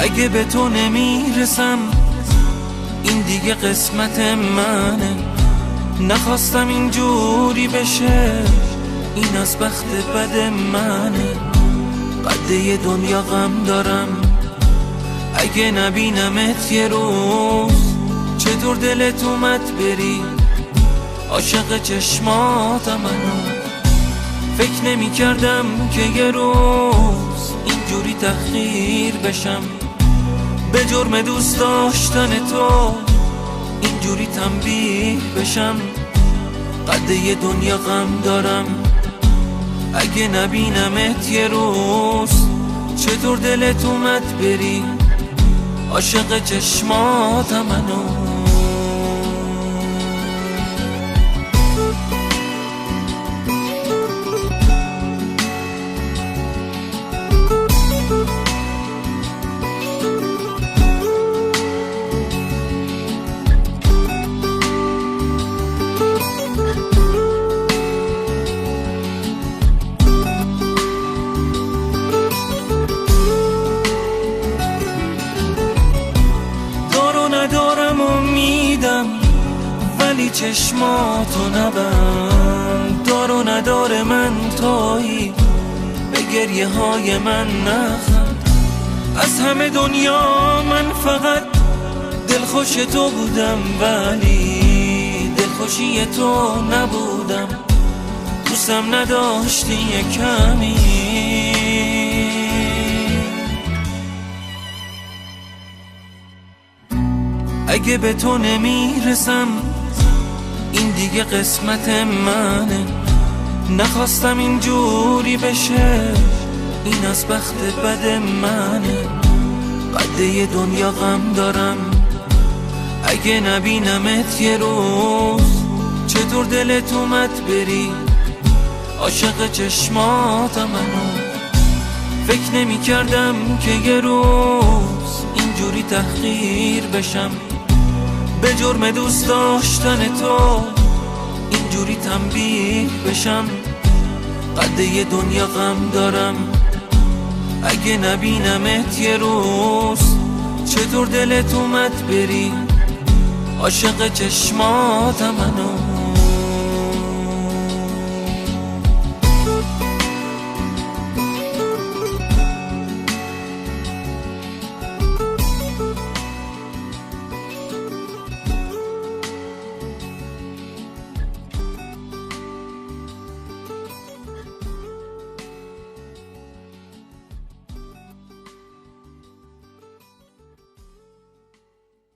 اگه به تو نمیرسم این دیگه قسمت منه. نخواستم اینجوری بشه، این از بخت بد منه. قده دنیا غم دارم، اگه نبینمت یه روز چطور دلت اومد بری عاشق چشماتم. منو فکر نمی کردم که یه روز اینجوری تحقیر بشم، به جرم دوست داشتن تو اینجوری تنبیه بشم. قده دنیا غم دارم، اگه نبینمت یه روز چطور دلت اومد بری عاشق چشماتم. منو ندارم امیدم ولی چشماتو نبند. دار و نداره من تویی، به گریه های من نخند. از همه دنیا من فقط دلخوش تو بودم، ولی دلخوشی تو نبودم. دوستم نداشتی یه کمی، اگه به تو نمیرسم این دیگه قسمت منه. نخواستم اینجوری بشه، این از بخت بد منه. قده دنیا غم دارم، اگه نبینمت یه روز چطور دلت اومد بری عاشق چشماتم. منو فکر نمی کردم که یه روز اینجوری تحقیر بشم، به جرم دوست داشتن تو اینجوری تنبیه بشم. قده دنیا غم دارم، اگه نبینمت یه روز چطور دلت اومد بری عاشق چشماتم. منو